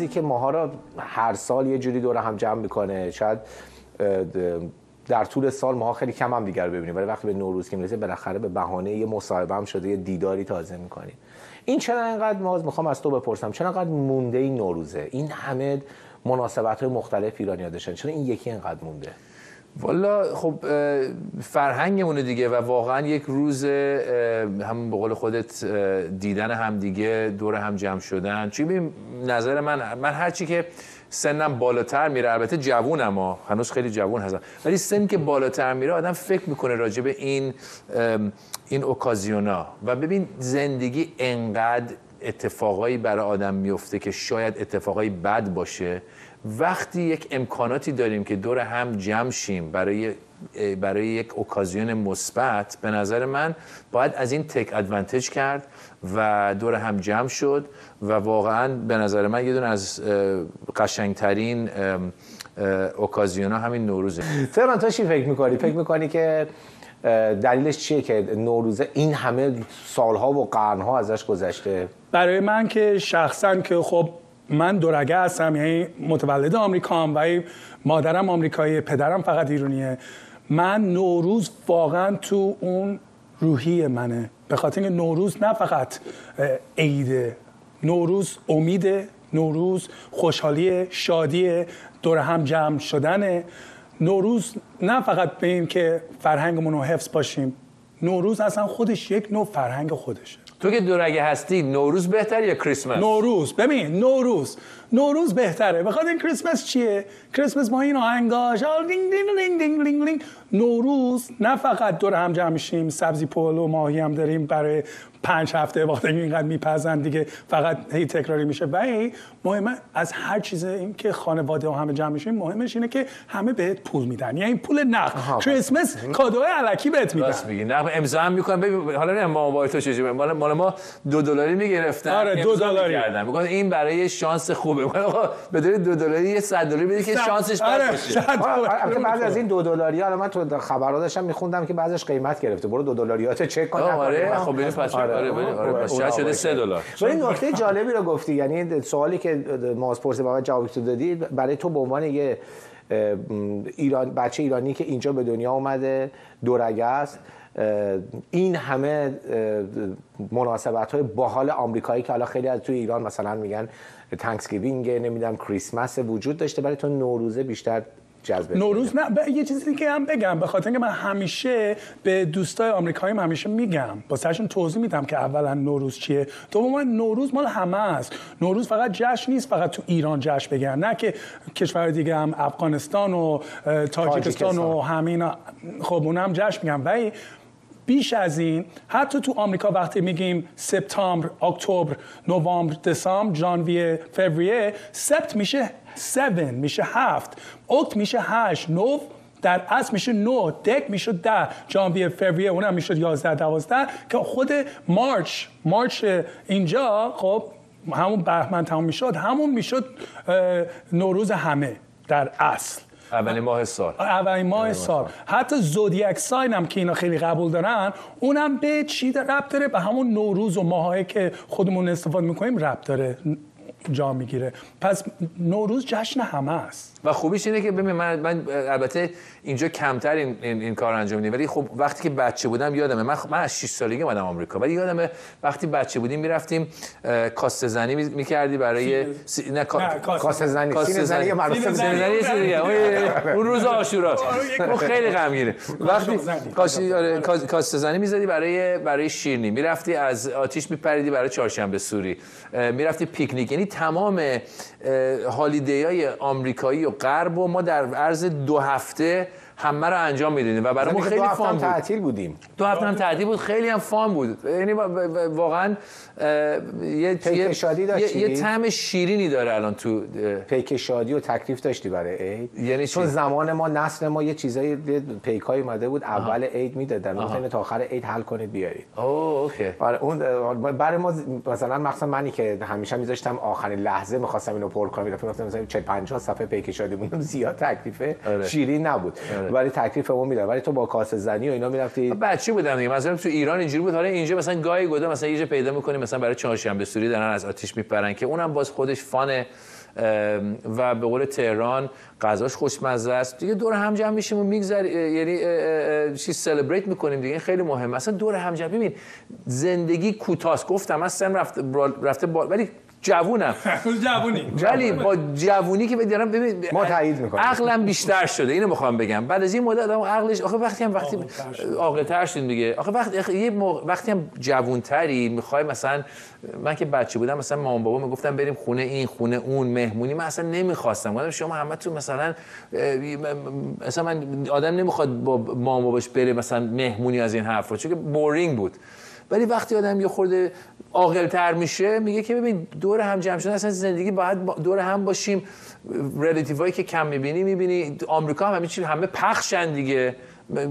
چیزی که ماها را هر سال یه جوری دور هم جمع میکنه. شاید در طول سال ماها خیلی کم هم دیگر ببینیم، ولی وقتی به نوروز که میرسه بالاخره به بهانه یه مصاحبه هم شده، یه دیداری تازه میکنیم. این چرا اینقدر میخوام از تو بپرسم، چرا اینقدر مونده این نوروزه؟ این همه مناسبت‌های مختلف ایرانی‌ها داشتن، چرا این یکی اینقدر مونده؟ والا خب فرهنگمونه دیگه و واقعا یک روز همون به قول خودت دیدن هم دیگه، دور هم جمع شدن. چی ببین نظر من هرچی که سنم بالاتر میره، البته جوونم ها، هنوز خیلی جوون هستم، ولی سن که بالاتر میره آدم فکر میکنه راجع به این اوکازیونا و ببین زندگی انقدر اتفاقایی برای آدم میفته که شاید اتفاقایی بد باشه. وقتی یک امکاناتی داریم که دور هم جمع شیم برای یک اوکازیون مثبت، به نظر من باید از این تک ادوانتج کرد و دور هم جمع شد و واقعا به نظر من یه دونه از قشنگترین اوکازیونا همین نوروزه. فرمان تو چی فکر میکنی؟ فکر میکنی که دلیلش چیه که نوروز این همه سالها و قرنها ازش گذشته؟ برای من که شخصا که خب من دورگه هستم، یعنی متولد آمریکام و مادرم آمریکایی، پدرم فقط ایرانیه. من نوروز واقعا تو اون روحی منه، به خاطر اینکه نوروز نه فقط عیده، نوروز امیده، نوروز خوشحالی، شادی، دور هم جمع شدنه. نوروز نه فقط به این که فرهنگمون رو حفظ باشیم، نوروز اصلا خودش یک نوع فرهنگ خودشه. تو که دورگه هستی نوروز بهتر یا کریسمس؟ نوروز. ببین نوروز بهتره. بخاطر این کریسمس چیه؟ کریسمس ما این آهنگاش دینگ دینگ دینگ دینگ دینگ دینگ. نوروز نه فقط دور هم جمع میشیم، سبزی پلو ماهی هم داریم برای 5 هفته، وقتی اینقدر میپزن دیگه فقط هی تکراری میشه. ولی مهمه از هر چیز این که خانواده ها همه جمع میشیم، مهمش اینه که همه بهت پول میدن، یعنی پول نقد. کریسمس کادوی الکی بهت میدن. راست میگی، نقد امضا هم میکنن. ببین حالا نه ما با تو چجوری، مال ما $2 میگرفتن. آره $2 کردن. میگن این برای شانس خوبه. بدون $2 یه $100 بدی که شانسش بد باشه. البته بعضی از این $2 حالا من تو خبرها داشتم میخوندم که بعضیش قیمت گرفته. برو $2 چک کن. آره خب ببین پس آره شاید شده $3. ولی نکته جالبی رو گفتی، یعنی سوالی که ما از پرسیدیم و جوابی تو دادی، برای تو به عنوان یه بچه ایرانی که اینجا به دنیا اومده، دورگه است، این همه مناسبت‌های باحال آمریکایی که حالا خیلی از توی ایران مثلا میگن تانکسگیوینگ، نمیدونم کریسمس، وجود داشته، برای تو نوروزه بیشتر جذب؟ نوروز نه، یه چیزی که هم بگم، به خاطر اینکه من همیشه به دوستای آمریکاییم همیشه میگم، واسهشون توضیح میدم که اولا نوروز چیه، دوما نوروز مال همه است. نوروز فقط جشن نیست فقط تو ایران جشن بگیرن، نه که کشور دیگه هم افغانستان و تاجیکستان و همینا خب اونم جشن میگن. ولی بیش از این، حتی تو آمریکا وقتی میگیم سپتامبر، اکتبر، نوامبر، دسامبر، ژانویه، فوریه، سپت میشه 7 میشه 7، اکت میشه 8، نو در اصل میشه 9، دک میشه 10، ژانویه، فوریه اونم میشه 11 12 که خود مارچ اینجا خب همون بهمن تمام میشد، همون میشد نوروز همه در اصل. اولین ماه سال. حتی زودیاک ساین هم که اینا خیلی قبول دارن، اونم به چی ربط داره؟ به همون نوروز و ماهایی که خودمون استفاده میکنیم ربط داره، جا میگیره. پس نوروز جشن همه است. و خوبیش اینه که ببین من البته اینجا کمتر این کار انجام میدم، ولی خب وقتی که بچه بودم یادمه، من از 6 سالگی اومدم آمریکا، ولی یادمه وقتی بچه بودیم میرفتیم کاسته زنی میکردی برای کاسته زنی اون روز عاشورا خیلی غمگینه. وقتی کاسته زنی میزدی برای شیرینی، میرفتی از آتیش میپریدی برای چهارشنبه سوری، میرفتی پیکنیک. یعنی تمام هالیدی‌های آمریکایی و غرب و ما در عرض 2 هفته همه رو انجام میدادیم و برای ما خیلی فان بود. تعطیل بودیم. 2 هفته هم تعطیل بود، خیلی هم فان بود. یعنی واقعا پیک شادی داشتی؟ یه طعم شیرینی داره الان تو پیک شادی و تکلیف داشتی برای عید؟ یعنی چون زمان ما، نسل ما یه چیزای پیکای اومده بود اول عید میدادن، مثلا تا آخر عید حل کنید بیارید. اوکی. اون برای ما مثلا مخصوصا منی که همیشه میذاشتم آخرین لحظه می‌خواستم اینو پر کنم، میرفتم مثلا 40-50 صفحه پیک شادی بود، زیاد تکلیف شیرین نبود. ولی تکلیفمون میداد. ولی تو با کاسه زنی و اینا میرفتی. بچه بودم دیگه، مثلا تو ایران اینجوری بود. حالا اینجا مثلا گاهی گدا مثلا یه جا پیدا می‌کنیم مثلا برای چهارشنبه سوری دارن از آتیش میپرن که اونم باز خودش فانه. و به قول تهران غذاش خوشمزه است دیگه، دور هم جمع میشیم و یعنی چی سلبریت میکنیم دیگه. این خیلی مهمه. اصلا دور هم جمع، ببین زندگی کوتاست، گفتم من سن رفته ولی جوونم ولی با جوونی که بدارم ببین ما تایید میکنیم عقلم بیشتر شده، اینو میخوام بگم. بعد از این مدت آدم عقلش وقتی عاقل‌تر شد دیگه. وقتی هم جوونتری میخوای، مثلا من که بچه بودم مثلا مامان بابا میگفتن بریم خونه این خونه اون مهمونی، من اصلا نمیخواستم. گفتم شما همتون مثلا من آدم نمیخواد با مامان باباش بره مثلا مهمونی از این حرفا، چون که بورینگ بود. ولی وقتی آدم یه خورده عاقل‌تر میشه میگه که ببین دور هم جمع شدن، اصلا زندگی باید دور هم باشیم. ریلیتیوهایی که کم میبینی آمریکا هم همه پخشن دیگه،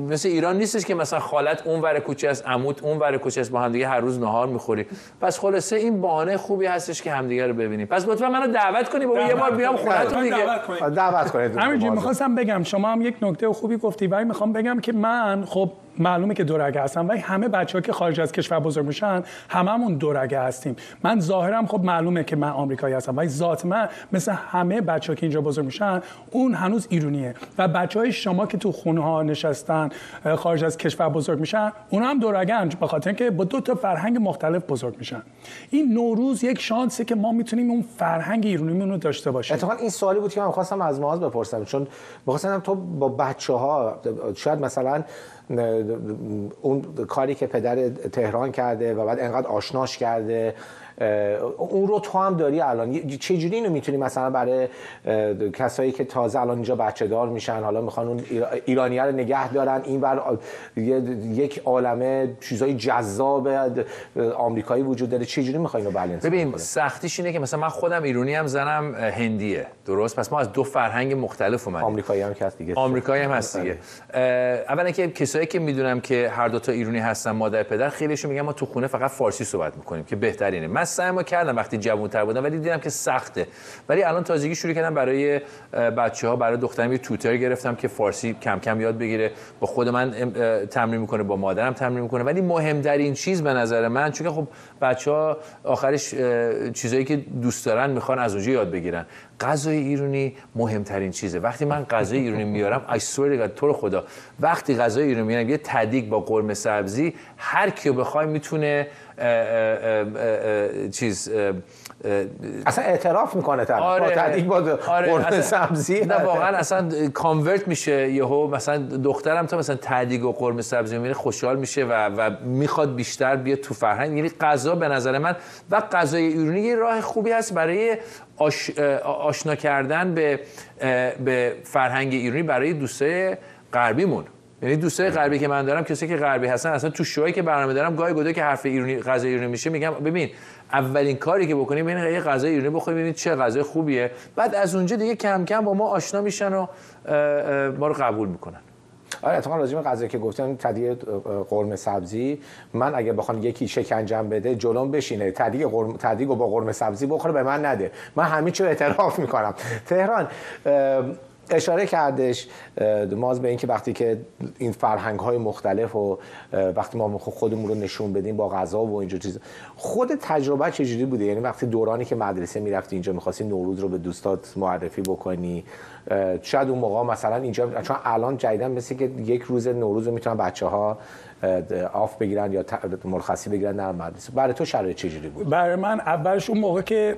مثل ایران نیستش که مثلا خالت اون ور کوچه است، عموت اون ور کوچه است، با هم دیگه هر روز نهار میخوری. پس خلاصه این بهانه خوبی هستش که همدیگه رو ببینیم. پس لطفا منو دعوت کنید بابا، یه بار بیام خونه‌تون دیگه. دعوت کنید. همینجوری می‌خواستم بگم شما هم یک نکته خوبی گفتی، ولی میخوام بگم که من خب معلومه که دورگه هستم، ولی همه بچه‌ها که خارج از کشور بزرگ میشن هممون دورگه هستیم. من ظاهرم خب معلومه که من آمریکایی هستم، ولی ذات من مثل همه بچه‌ها که اینجا بزرگ میشن اون هنوز ایرانیه. و بچه‌های شما که تو خونه‌ها نشستن خارج از کشور بزرگ میشن، اونها هم دورگه‌ان، به خاطر اینکه با دو تا فرهنگ مختلف بزرگ میشن. این نوروز یک شانسه که ما میتونیم اون فرهنگ ایرانیمون رو داشته باشیم. اتفاقا این سوالی بود که من می‌خواستم از معاذ بپرسم، چون می‌خواستم تو با بچه‌ها شاید مثلا اون کاری که پدر تهران کرده و بعد انقدر آشناش کرده اون رو تو هم داری الان، چجوری اینو میتونی مثلا برای کسایی که تازه الان اینجا بچه دار میشن، حالا میخوان اون ایرانیه رو نگه دارن، این بر یک عالمه چیزای جذاب آمریکایی وجود داره، چجوری میخوای اینو بالانس کنی؟ ببین سختیش اینه که مثلا من خودم ایرانی ام، زنم هندیه، درست؟ پس ما از دو فرهنگ مختلف اومدیم. آمریکایی هم هست دیگه. آمریکایی هم هست دیگه. اولا که کسایی که میدونم که هر دو تا ایرانی هستن، مادر پدر، خیلیشون میگن ما تو خونه فقط فارسی صحبت میکنیم که بهترینه. من سعیمو کردم وقتی جوان‌تر بودم، ولی دیدم که سخته. ولی الان تازگی شروع کردم برای بچه‌ها، برای دخترم یه توتر گرفتم که فارسی کم کم یاد بگیره، با خود من تمرین میکنه، با مادرم تمرین میکنه. ولی مهمترین چیز به نظر من، چون که خب بچه‌ها آخرش چیزایی که دوست دارن میخوان از اونجا یاد بگیرن. غذای ایرانی مهمترین چیزه. وقتی من غذای ایرانی میارم، I swear to God، تو رو خدا، وقتی غذای ایرانی میارم یه تدیگ با قرمه سبزی، هر کی بخواد میتونه اصلا اعتراف میکنه طرف. آره، با تدیگ با قرمه سبزی نه واقعا اصلا کانورت میشه یهو. مثلا دخترم تا مثلا تدیگ و قرمه سبزی میبینه خوشحال میشه و میخواد بیشتر بیاد تو فرهنگ. یعنی غذا به نظر من و غذای ایرانی یه راه خوبی هست برای آشنا کردن به فرهنگ ایرانی برای دوستای غربیمون. یعنی دوستای غربی که من دارم، کسی که غربی هستن، اصلا تو شوهایی که برنامه دارم گاهی گاهی که حرف ایرانی غذای ایرانی میشه، میگم ببین اولین کاری که بکنیم اینه یه غذای ایرانی بخوریم، ببینید چه غذای خوبیه. بعد از اونجا دیگه کم کم با ما آشنا میشن و ما رو قبول میکنن. آره، اتفاقا راجع به غذایی که گفتم، تدیگ قرمه سبزی، من اگه بخوام یکی شکنجم بده جلوم بشینه تدیگو با قرمه سبزی بخوره به من نده، من همین چیو اعتراف میکنم. تهران اشاره کردش ماز به این که وقتی که این فرهنگ‌های مختلف و وقتی ما خودمون رو نشون بدیم با غذا و اینجور چیزا، خود تجربه چجوری بوده؟ یعنی وقتی دورانی که مدرسه میرفتی اینجا می‌خواستی نوروز رو به دوستات معرفی بکنی، شاید اون موقع مثلا اینجا، چون الان جدیداً مثل که یک روز نوروز رو میتونن بچه‌ها آف بگیرن یا مرخصی بگیرن در مدرسه، برای تو شرایط چجوری بود؟ برای من اولش اون موقع که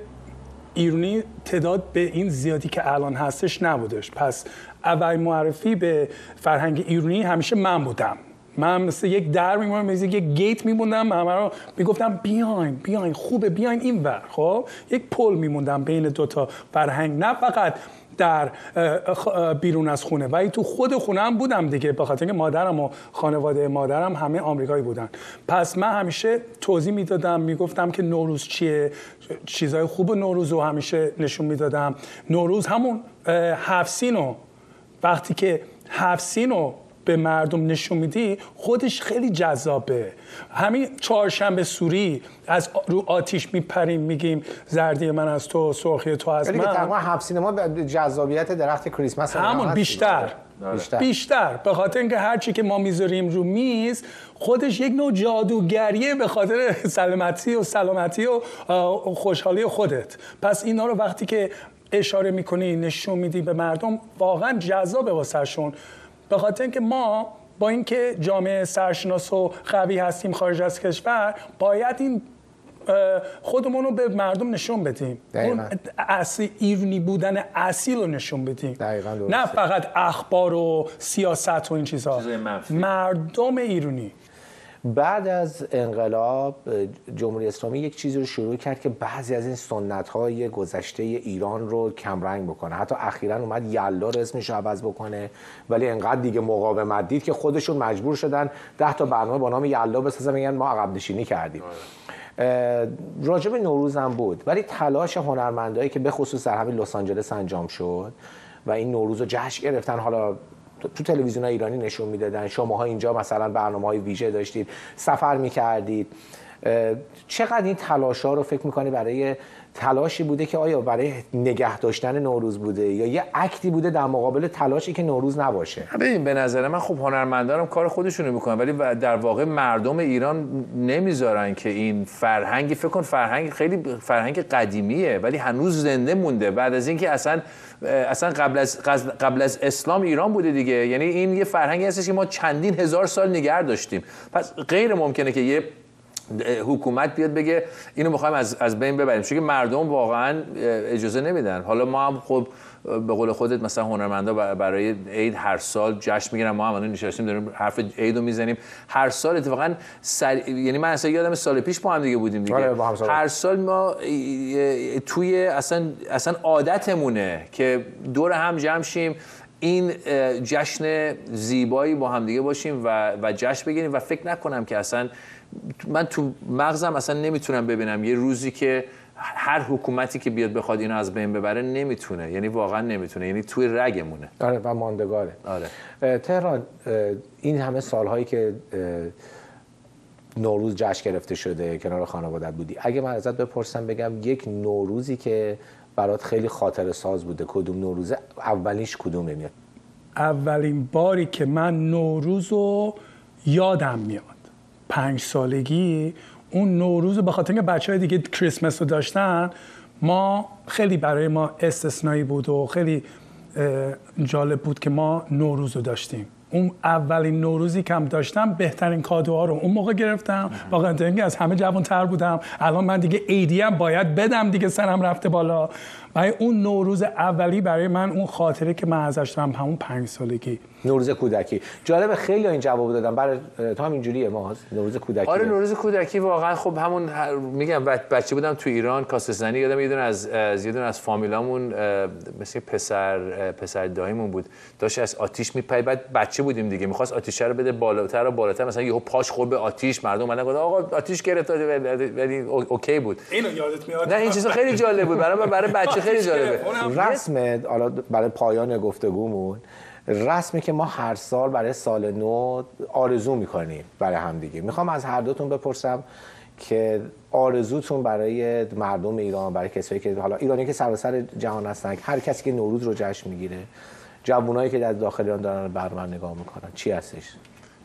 ایرانی تعداد به این زیادی که الان هستش نبودش، پس اول معرفی به فرهنگ ایرانی همیشه من بودم. من مثل یک در میمونم، مثل یک گیت میموندم، همه رو میگفتم بیاین خوبه، بیاین این ور. خب یک پل میموندم بین دوتا فرهنگ، نه فقط در بیرون از خونه، ولی تو خود خونه هم بودم دیگه، به خاطر اینکه مادرم و خانواده مادرم همه آمریکایی بودن. پس من همیشه توضیح میدادم، میگفتم که نوروز چیه، چیزای خوب نوروز رو همیشه نشون میدادم. نوروز همون 7 سینو، وقتی که 7 سینو به مردم نشون میدی خودش خیلی جذابه. همین چهارشنبه سوری از رو آتیش میپریم، میگیم زردی من از تو، سرخی تو از من. ولی تقریبا 7 سینما جذابیت درخت کریسمس همون بیشتر به خاطر اینکه هر چی که ما میذاریم رو میز خودش یک نوع جادوگریه به خاطر سلامتی و خوشحالی خودت. پس اینا رو وقتی که اشاره میکنی نشون میدی به مردم واقعا جذابه واسهشون، به خاطر اینکه ما با اینکه جامعه سرشناس و قوی هستیم خارج از کشور باید این خودمون رو به مردم نشون بدیم، اون ایرانی بودن اصیل رو نشون بدیم، نه فقط اخبار و سیاست و این چیزها، مردم ایرانی. بعد از انقلاب جمهوری اسلامی یک چیزی رو شروع کرد که بعضی از این سنت‌های گذشته ایران رو کمرنگ بکنه. حتی اخیراً اومد یلا رو اسمش رو عوض بکنه، ولی انقدر دیگه مقاومت دید که خودشون مجبور شدن 10 تا برنامه با نام یلا بسازن، میگن ما عقب نشینی کردیم. راجب نوروز هم بود، ولی تلاش هنرمندایی که به خصوص در همین لس آنجلس انجام شد و این نوروز رو جشن گرفتن، حالا تو تلویزیون ایرانی نشون میدادن، شماها اینجا مثلا برنامه‌های ویژه داشتید، سفر میکردید، چقدر این تلاش‌ها رو فکر میکنی برای تلاشی بوده که آیا برای نگه داشتن نوروز بوده یا یه اکتی بوده در مقابل تلاشی که نوروز نباشه؟ ببین به نظر من خب هنرمندانم کار خودشونو میکنن، ولی در واقع مردم ایران نمیذارن که این فرهنگی، فکر کن فرهنگ خیلی فرهنگ قدیمیه ولی هنوز زنده مونده بعد از اینکه اصلا قبل از اسلام ایران بوده دیگه. یعنی این یه فرهنگی هستش که ما چندین هزار سال نگه داشتیم، پس غیر ممکنه که یه حکومت بیاد بگه اینو می‌خوایم از بین ببریم، چون که مردم واقعا اجازه نمیدن. حالا ما هم خب به قول خودت مثلا هنرمندا برای عید هر سال جشن میگیرن، ما هم الان نشستیم داریم حرف عید رو میزنیم هر سال. اتفاقا یعنی من اصلا یادم سال پیش با هم دیگه بودیم دیگه، هر سال ما توی اصلا عادتمونه که دور هم جمع شیم، این جشن زیبایی با هم دیگه باشیم و جشن بگیریم. و فکر نکنم که اصلا من تو مغزم اصلا نمیتونم ببینم یه روزی که هر حکومتی که بیاد بخواد اینو از بین ببره نمیتونه، یعنی واقعا نمیتونه، یعنی توی رگمونه. آره و ماندگاره. آره. تهران این همه سالهایی که نوروز جشن گرفته شده کنار خانوادت بودی، اگه من ازت بپرسم بگم یک نوروزی که برات خیلی خاطره ساز بوده، کدوم نوروزه؟ اولیش کدومه میاد؟ اولین باری که من نوروزو یادم میاد 5 سالگی، اون نوروز به خاطر اینکه بچه‌های دیگه کریسمس رو داشتن، ما خیلی برای ما استثنایی بود و خیلی جالب بود که ما نوروز رو داشتیم. اون اولین نوروزی که هم داشتم بهترین کادوها رو اون موقع گرفتم، واقعا اینکه از همه جوان‌تر بودم. الان من دیگه عیدی هم باید بدم دیگه، سرم رفته بالا. برای اون نوروز اولی برای من اون خاطره که من ازش دارم همون 5 سالگی، نوروز کودکی. جالب خیلی این جواب دادم، برای تو هم اینجوریه ما نوروز کودکی؟ آره نوروز کودکی واقعا خب همون میگم بچه بودم تو ایران کاسه زنی، یادم یه دونه از فامیلامون مثل پسر داییمون بود داشت از آتیش میپرید، بعد بچه بودیم دیگه می‌خواست آتیشه رو بده بالاتر و بالاتر، مثلا یهو پاش خورد به آتیش، مردم اومدن گفتن آقا آتیش گرفت، ولی اوکی بود. اینو یادت میاد؟ نه این چیزا خیلی جالب بود برای بچه خیلی جالبه. رسم حالا برای پایان گفتگومون، رسمی که ما هر سال برای سال نو آرزو میکنیم برای هم دیگه. میخوام از هر دوتون بپرسم که آرزوتون برای مردم ایران، برای کسایی که حالا ایرانی که سراسر جهان هستن، هر کسی که نوروز رو جشن میگیره، جوونایی که در داخل ایران دارن برنامه نگاه میکنن، چی هستش؟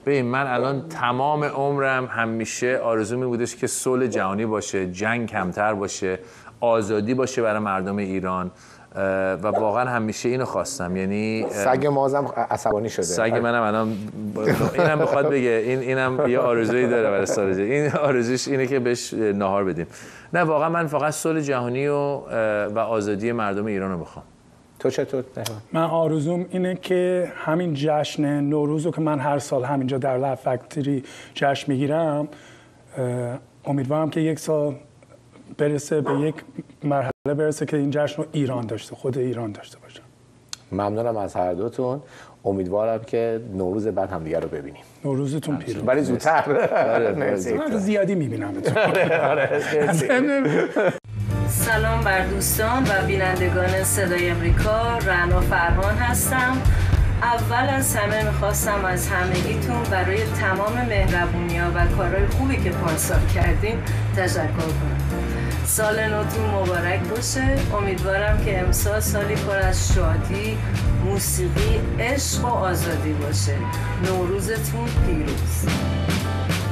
ببین من الان تمام عمرم همیشه آرزو می بودش که صلح جهانی باشه، جنگ کمتر باشه، آزادی باشه برای مردم ایران و واقعا همیشه اینو خواستم. یعنی سگ مازم عصبانی شده. سگ منم الان اینم بخواد بگه اینم یه آرزویی داره برای سال این آرزوش اینه که بهش ناهار بدیم. نه واقعا من فقط صلح جهانی و آزادی مردم ایران رو میخوام. تو چطور؟ من آرزوم اینه که همین جشن نوروزو که من هر سال همینجا در لب فکتوری جشن میگیرم، امیدوارم که یک سال برسه به یک مرحله برسه که این جشن رو ایران داشته، خود ایران داشته باشه. ممنونم از هر دوتون. امیدوارم که نوروز بعد هم دیگه رو ببینیم. نوروزتون پیروز. ولی زودتر. من زیادی میبینمتون. سلام بر دوستان و بینندگان صدای امریکا، رعنا فرهان هستم. اول از همه میخواستم از همگیتون برای تمام مهربونی‌ها و کارهای خوبی که پارسال کردیم تشکر کنم. سال نوتون مبارک باشه. امیدوارم که امسال سالی پر از شادی، موسیقی، عشق و آزادی باشه. نوروزتون پیروز.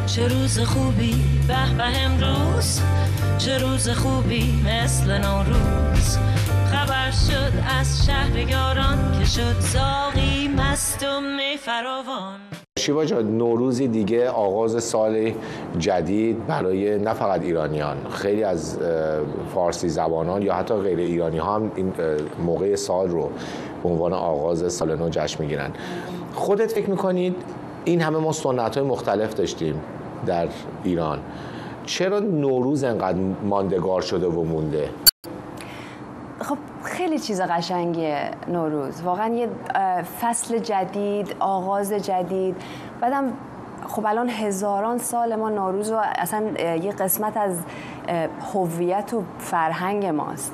چه روز خوبی به امروز، چه روز خوبی مثل نوروز. خبر شد از شهریاران که شد زاغی مست و می فراوان. شیوا جان، نوروزی دیگه آغاز سال جدید برای نه فقط ایرانیان، خیلی از فارسی زبانان یا حتی غیر ایرانی ها هم این موقع سال رو به عنوان آغاز سال نو جشن میگیرن. خودت فکر میکنید این همه ما سنت های مختلف داشتیم در ایران، چرا نوروز انقدر ماندگار شده و مونده؟ خب خیلی چیز قشنگیه نوروز، واقعا یه فصل جدید، آغاز جدید. بعدم خب الان هزاران سال ما نوروز رو اصلا یه قسمت از هویت و فرهنگ ماست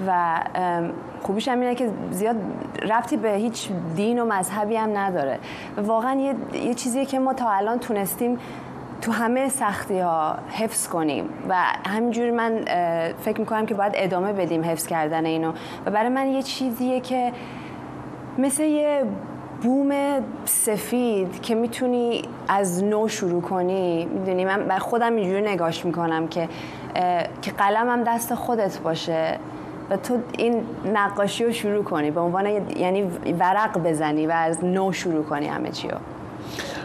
و خوبیش هم اینه که زیاد ربطی به هیچ دین و مذهبی هم نداره. واقعا یه چیزیه که ما تا الان تونستیم تو همه سختی ها حفظ کنیم و همینجوری من فکر میکنم که باید ادامه بدیم حفظ کردن اینو. و برای من یه چیزیه که مثل یه بوم سفید که میتونی از نو شروع کنی. میدونی من خودم اینجوری نگاش میکنم که قلمم دست خودت باشه و تو این نقاشی رو شروع کنی، به عنوان یعنی ورق بزنی و از نو شروع کنی همه چی رو.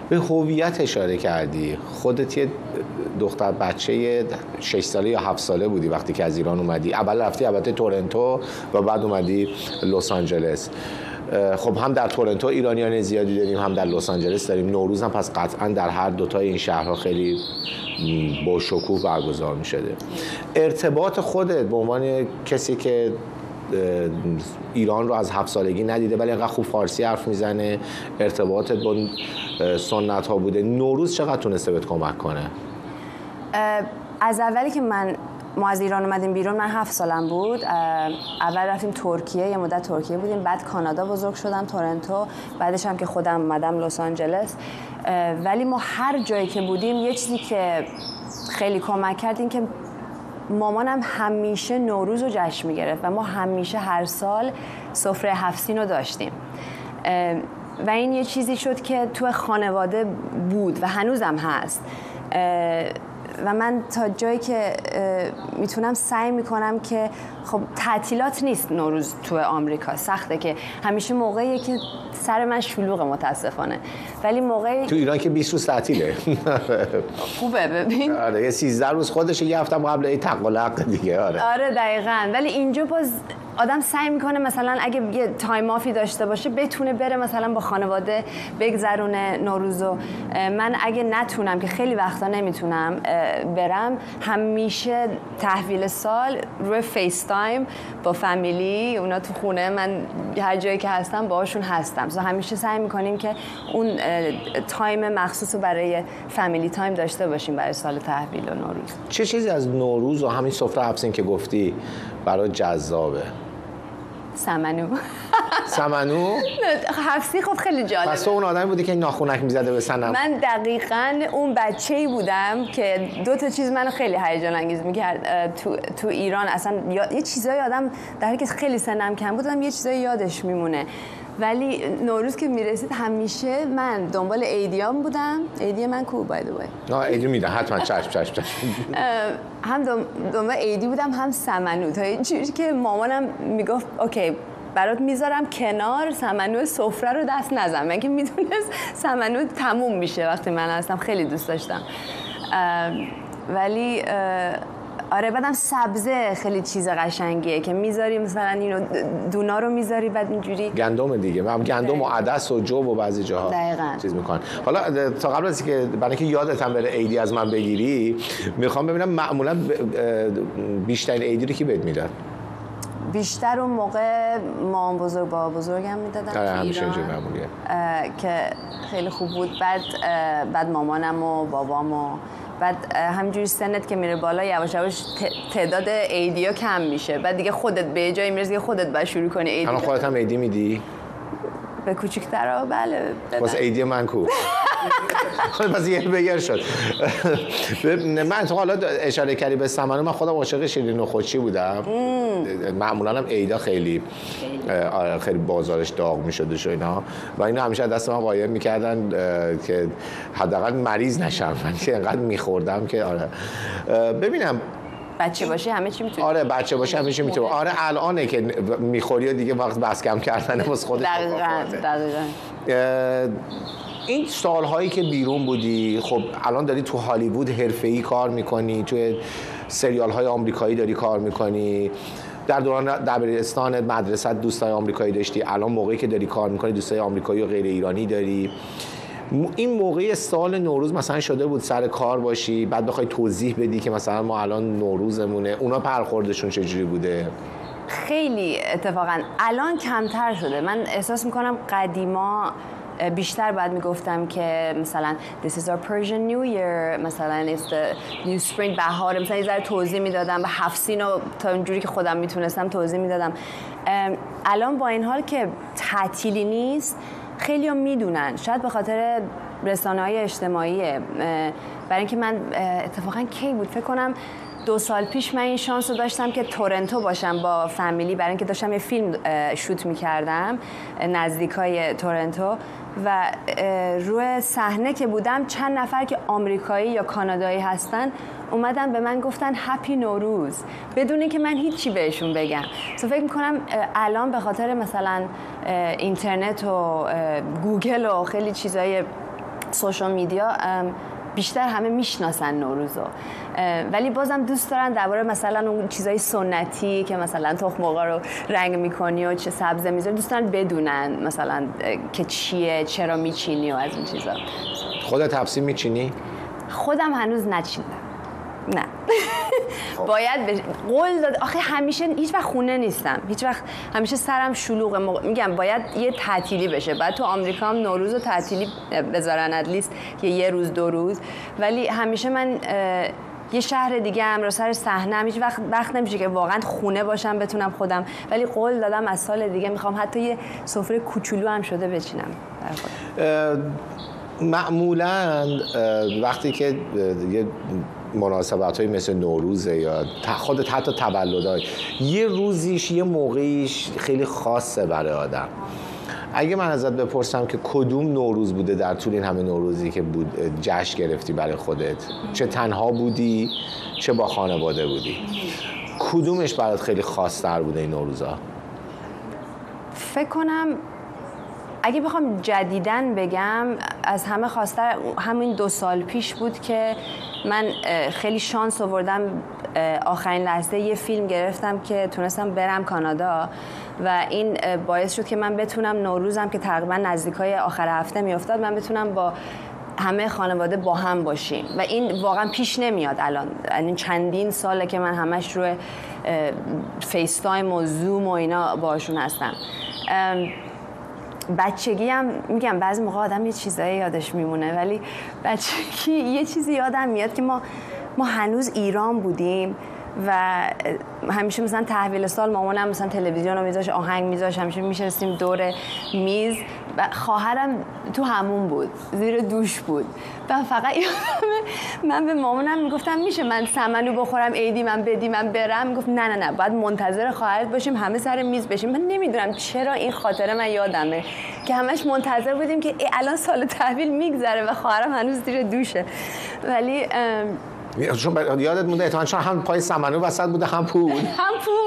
به هویت اشاره کردی. خودت یه دختر بچه 6 ساله یا 7 ساله بودی وقتی که از ایران اومدی. اول رفتی البته تورنتو و بعد اومدی لس آنجلس. خب هم در تورنتو ایرانیان زیادی داریم، هم در لس آنجلس داریم. نوروز هم پس قطعا در هر دوتای این شهرها خیلی با شکوه برگزار می شده. ارتباط خودت به عنوان کسی که ایران رو از 7 سالگی ندیده ولی انقدر خوب فارسی حرف میزنه، ارتباطت با سنت ها بوده، نوروز چقدر تونسته بهت کمک کنه؟ از اولی که ما از ایران اومدیم بیرون، من 7 سالم بود. اول رفتیم ترکیه، یه مدت ترکیه بودیم، بعد کانادا بزرگ شدم، تورنتو، بعدش هم که خودم اومدم لس آنجلس. ولی ما هر جایی که بودیم یه چیزی که خیلی کمک کرد این که مامانم همیشه نوروز رو جشن میگرفت و ما همیشه هر سال سفره 7 سین رو داشتیم و این یه چیزی شد که تو خانواده بود و هنوزم هست. و من تا جایی که میتونم سعی میکنم که خب تعطیلات نیست نوروز تو آمریکا، سخته که همیشه موقعیه که سر من شلوغه متاسفانه، ولی موقعی تو ایران که 20 روز تعطیله. خوبه ببین. آره یه 13 روز خودشه، یه هفته قبل این تقلق دیگه. آره دقیقاً. ولی اینجا باز آدم سعی میکنه مثلا اگه یه تایم آفی داشته باشه بتونه بره مثلا با خانواده بگذرونه نوروزو. من اگه نتونم که خیلی وقتا نمیتونم برم، همیشه تحویل سال روی فیس تایم با فامیلی، اونا تو خونه، من هر جایی که هستم باهاشون هستم. همیشه سعی میکنیم که اون تایم مخصوص رو برای فامیلی تایم داشته باشیم برای سال تحویل و نوروز. چه چیزی از نوروز و همین سفره 7 سین که گفتی برای جذابه؟ سمنو. سمنو؟ 7 سین خب خیلی جالبه. پس تو اون آدمی بودی که ناخونک میزده به صنم؟ من دقیقاً اون بچه‌ای بودم که 2 تا چیز منو خیلی هیجان انگیز می‌کرد. تو ایران اصلا یه چیزایی آدم در حالی که خیلی سنم کم بودم یه چیزایی یادش میمونه، ولی نوروز که میرسید همیشه من دنبال عیدیام بودم. عیدی من کو بای د وی؟ عیدی میدن حتما. چشم. هم دنبال عیدی بودم هم سمنو، تا اینجوری که مامانم میگفت اوکی برات میذارم کنار، سمنو سفره رو دست نزن. من که میدونست سمنو تموم میشه وقتی من هستم، خیلی دوست داشتم. ولی آره بعدم سبزه خیلی چیز قشنگیه که میذاری، مثلا اینو دونا رو میذاری بعد اینجوری گندم دیگه، من گندم و عدس و جو و بعضی جاها چیز میکنن. حالا تا قبل از که برای اینکه یادتم بره عیدی از من بگیری، میخوام ببینم معمولا بیشترین عیدی رو کی بهت میداد؟ بیشتر اون موقع مام بزرگ بابا بزرگم میدادن همیشه اینجوری معمولیه که خیلی خوب بود. بعد مامانم و بابام و بعد همینجوری سنت که میره بالا یواش یواش تعداد عیدیا کم میشه، بعد دیگه خودت به جایی میرسی که خودت باید شروع کنی عیدی. الان خودت هم عیدی میدی؟ به کوچیک‌ترا بله. واسه عیدی من کو؟ پس یه بگر شد. من تو حالا اشاره کردی به سمنو، من خودم عاشق شیرین و خوشی بودم. معمولا هم عیدا خیلی بازارش داغ میشد و اینا و اینا همیشه دست من قایم میکردن که حداقل مریض نشم، من که انقدر میخوردم که آره. ببینم بچه باشی همه چی میتونی. آره بچه باشی همه چی میتونی. آره الانه که میخوری و دیگه وقت بس کم کردن واسه خودت. دقیقاً. این سالهایی که بیرون بودی، خب الان داری تو هالیوود حرفه‌ای کار میکنی، توی سریال های آمریکایی داری کار میکنی، در دوران دبیرستان مدرسه دوستای آمریکایی داشتی، الان موقعی که داری کار میکنی دوستای آمریکایی و غیر ایرانی داری. این موقع سال نوروز مثلا شده بود سر کار باشی بعد بخوای توضیح بدی که مثلا ما الان نوروزمونه، اونا برخوردشون چجوری بوده؟ خیلی اتفاقا الان کمتر شده. من احساس میکنم قدیما بیشتر باید میگفتم که مثلا this is our Persian New Year، مثلا it's the new spring، بهار، مثلا یه ذره توضیح میدادم و 7 سینو تا اونجوری که خودم میتونستم توضیح میدادم. الان با این حال که تعطیلی نیست خیلی هم میدونن، شاید به خاطر رسانه‌های اجتماعیه. برای اینکه من اتفاقا کی بود فکر کنم 2 سال پیش من این شانس رو داشتم که تورنتو باشم با فامیلی، برای اینکه داشتم یه فیلم شوت میکردم نزدیکای تورنتو و روی صحنه که بودم چند نفر که آمریکایی یا کانادایی هستن اومدن به من گفتن هپی نوروز بدون اینکه من هیچی بهشون بگم. فکر میکنم الان به خاطر مثلا اینترنت و گوگل و خیلی چیزای سوشال میدیا بیشتر همه میشناسن نوروزو، ولی بازم دوست دارن درباره مثلا اون چیزای سنتی که مثلا تخم مرغ رو رنگ میکنی و چه سبزه میذاری دوست دارن بدونن مثلا که چیه، چرا میچینی و از این چیزا. خودت تبسیم میچینی؟ خودم هنوز نچیندم. نه. باید قول داد. آخه همیشه هیچ وقت خونه نیستم، هیچ وقت، همیشه سرم شلوغه. میگم باید یه تعطیلی بشه. بعد تو آمریکا هم نوروز و تعطیلی بذارن اتلیست یه روز 2 روز، ولی همیشه من یه شهر دیگه هم رو سر صحنه هیچ وقت نمیشه که واقعا خونه باشم بتونم خودم، ولی قول دادم از سال دیگه میخوام حتی یه سفره کوچولو هم شده بچینم برای خودم. معمولاً وقتی که یه مناسبت‌های مثل نوروزه یا خودت حتی تولدهای یه روزیش یه موقعیش خیلی خاصه برای آدم. اگه من ازت بپرسم که کدوم نوروز بوده در طول این همه نوروزی که بود جشن گرفتی برای خودت، چه تنها بودی چه با خانواده بودی، کدومش برات خیلی خاص‌تر بوده این نوروزها؟ فکر کنم اگه بخوام جدیدن بگم از همه خواستر همین 2 سال پیش بود که من خیلی شانس آوردم آخرین لحظه یه فیلم گرفتم که تونستم برم کانادا و این باعث شد که من بتونم نوروزم که تقریبا نزدیکای آخر هفته میافتاد من بتونم با همه خانواده با هم باشیم و این واقعا پیش نمیاد الان. این چندین ساله که من همش روی فیس تایم و زوم و اینا باشون هستم. بچگی هم میگم بعضی موقع آدم یه چیزایی یادش میمونه، ولی بچگی یه چیزی یادم میاد که ما هنوز ایران بودیم و همیشه مثلا تحویل سال مامانم مثلا تلویزیون رو میذاشت، آهنگ میذاشت، همیشه میشستیم دور میز و خواهرم تو همون بود، زیر دوش بود و فقط من به مامانم میگفتم میشه من سمنو بخورم عیدی من بدی من برم، میگفت نه باید منتظر خواهرت باشیم همه سر میز بشیم. من نمیدونم چرا این خاطره من یادمه که همش منتظر بودیم که الان سال تحویل میگذره و خواهرم هنوز زیر دوشه. ولی چون یادت مونده احتمالاً چون هم پای سمنو وسط بوده هم پول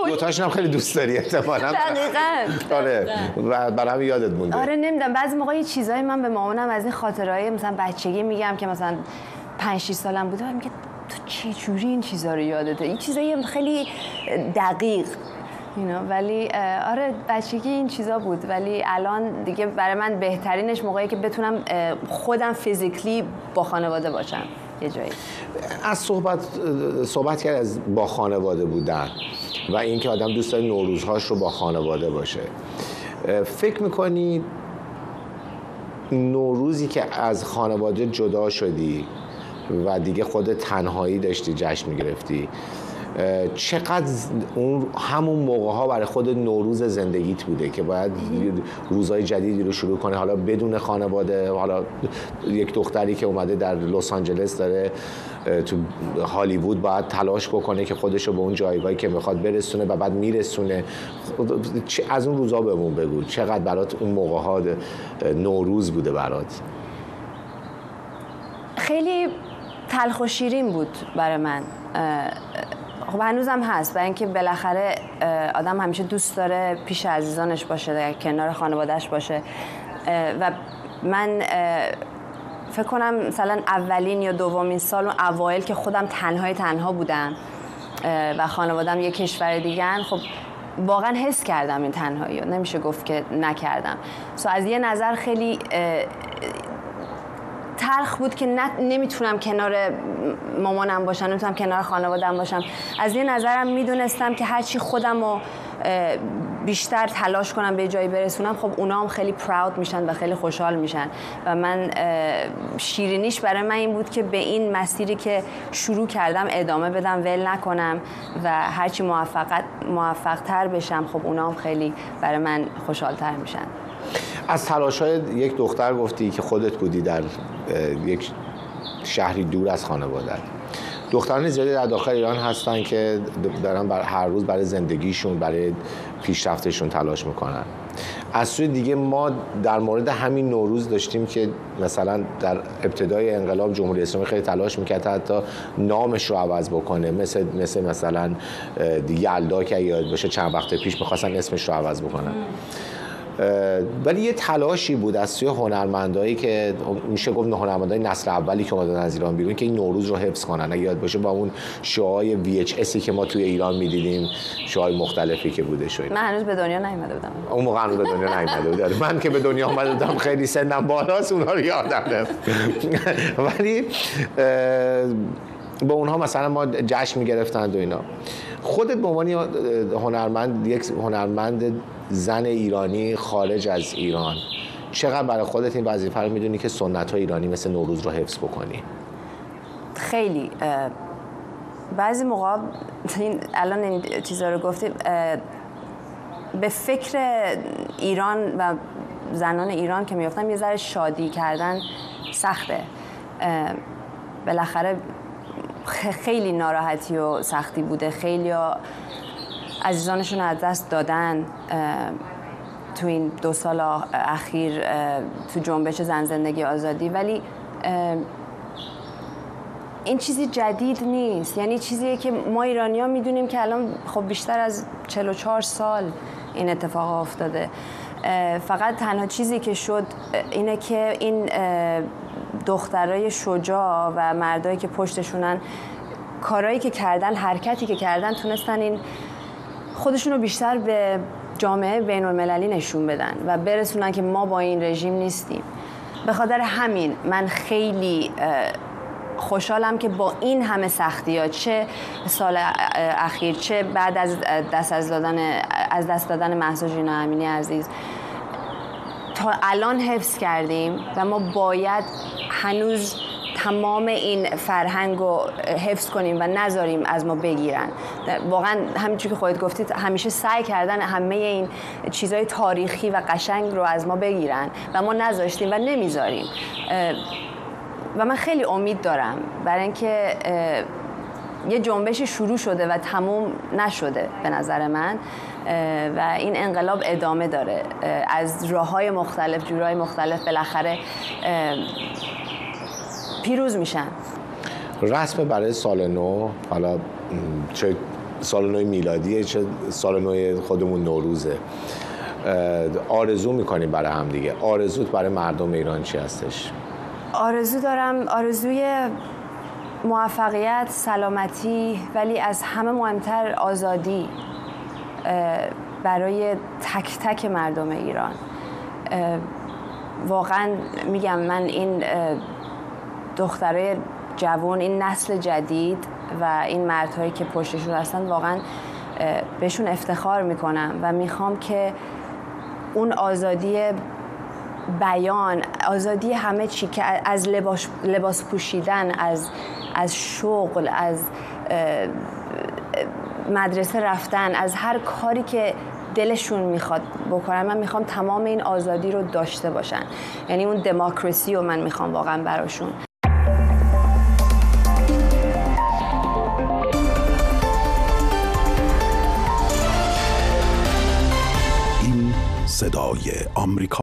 دوتاشون هم خیلی دوست داری احتمالاً. دقیقاً. آره و برای همین یادت مونده. آره نمیدونم بعضی موقع یه چیزایی من به مامانم از این خاطرهای مثلا بچگی میگم که مثلا 5-6 سالم بوده میگه تو چه جوری این چیزا رو یادته؟ این چیزایی خیلی دقیق ولی آره بچگی این چیزا بود، ولی الان دیگه برای من بهترینش موقعی که بتونم خودم فیزیکلی با خانواده باشم یه جایی. از صحبت کرد از با خانواده بودن و اینکه آدم دوست داره نوروزهاش رو با خانواده باشه. فکر میکنی نوروزی که از خانواده جدا شدی و دیگه خود تنهایی داشتی جشن میگرفتی، چقدر اون همون موقع ها برای خود نوروز زندگیت بوده که باید روزهای جدیدی رو شروع کنه، حالا بدون خانواده، حالا یک دختری که اومده در لس آنجلس داره تو هالیوود باید تلاش بکنه که خودش رو به اون جایگاهی که میخواد برسونه و بعد میرسونه. از اون روزا بهمون بگو چقدر برات اون موقع ها نوروز بوده برات؟ خیلی تلخ و شیرین بود برای من. خب هنوزم هست، برای اینکه بالاخره آدم همیشه دوست داره پیش عزیزانش باشه، در کنار خانوادهش باشه و من فکر کنم مثلا اولین یا دومین سال اون اوایل که خودم تنها بودم و خانوادم یه کشور دیگه، خب واقعا حس کردم این تنهایی رو، نمیشه گفت که نکردم. از یه نظر خیلی تلخ بود که نمیتونم کنار مامانم باشم، نمیتونم کنار خانوادم باشم. از یه نظرم میدونستم که هرچی خودم رو بیشتر تلاش کنم به جایی برسونم، خب اونا هم خیلی پراود میشن و خیلی خوشحال میشن و من شیرینیش برای من این بود که به این مسیری که شروع کردم ادامه بدم، ول نکنم و هرچی موفق‌تر بشم، خب اونا هم خیلی برای من خوشحالتر میشن. از تلاش‌های یک دختر گفتی که خودت بودی در یک شهری دور از خانواده. دختران زیادی در داخل ایران هستن که دارن هر روز برای زندگیشون، برای پیشرفتشون تلاش میکنن. از سوی دیگه ما در مورد همین نوروز داشتیم که مثلا در ابتدای انقلاب جمهوری اسلامی خیلی تلاش میکرد حتی نامش رو عوض بکنه، مثلا یلدا که یاد باشه چند وقت پیش میخواستن اسمش رو عوض بکنن. ولی یه تلاشی بود از سوی هنرمندایی که میشه گفت هنرمندای نسل اولی که اومدن از ایران بیرون که این نوروز رو حفظ کنن. یاد باشه با اون شوهای VHSی که ما توی ایران میدیدیم، شوهای مختلفی که بوده شوید. من هنوز به دنیا نیومده بودم. اون موقع هنوز به دنیا نیومده بودم. من که به دنیا اومده بودم خیلی سنم بالاست، اونها رو یادم نمیاد. ولی با اونها مثلا ما جشن میگرفتند و اینا. خودت به عنوان هنرمند، یک هنرمند زن ایرانی خارج از ایران، چقدر برای خودت این وظیفه رو میدونی که سنت‌های ایرانی مثل نوروز رو حفظ بکنی؟ خیلی بعضی موقع الان این چیزا رو گفتیم، به فکر ایران و زنان ایران که میافتم یه ذره شادی کردن سخته. بالاخره خیلی ناراحتی و سختی بوده، خیلی عزیزانشون از دست دادن تو این 2 سال اخیر تو جنبش زن زندگی آزادی، ولی این چیزی جدید نیست، یعنی چیزیه که ما ایرانی‌ها میدونیم که الان خب بیشتر از 44 سال این اتفاق افتاده. فقط تنها چیزی که شد اینه که این دخترای شجاع و مردایی که پشتشونن، کارهایی که کردن، حرکتی که کردن، تونستن این خودشون رو بیشتر به جامعه بین المللی نشون بدن و برسونن که ما با این رژیم نیستیم. به خاطر همین من خیلی خوشحالم که با این همه سختی‌ها، چه سال اخیر چه بعد از دست دادن مهسا ژینا امینی عزیز، تا الان حفظ کردیم و ما باید هنوز تمام این فرهنگ رو حفظ کنیم و نذاریم از ما بگیرن. واقعا همینجوری که خودت گفتید همیشه سعی کردن همه این چیزهای تاریخی و قشنگ رو از ما بگیرن و ما نذاشتیم و نمیذاریم. و من خیلی امید دارم برای اینکه یه جنبش شروع شده و تموم نشده به نظر من و این انقلاب ادامه داره از راه‌های مختلف، جورهای مختلف، بالاخره پیروز میشن. رسم برای سال نو، حالا چه سال نو میلادیه چه سال نو خودمون نوروزه، آرزو میکنیم برای هم دیگه. آرزوت برای مردم ایران چی هستش؟ آرزو دارم، آرزوی موفقیت، سلامتی، ولی از همه مهمتر آزادی برای تک تک مردم ایران. واقعا میگم من این دخترای جوان، این نسل جدید و این مردهایی که پشتشون هستن، واقعا بهشون افتخار میکنم و میخوام که اون آزادی بیان، آزادی همه چی، که از لباس پوشیدن، از شغل، از مدرسه رفتن، از هر کاری که دلشون میخواد بکنن، من میخوام تمام این آزادی رو داشته باشن. یعنی اون دموکراسی رو من میخوام واقعا براشون. این صدای آمریکا.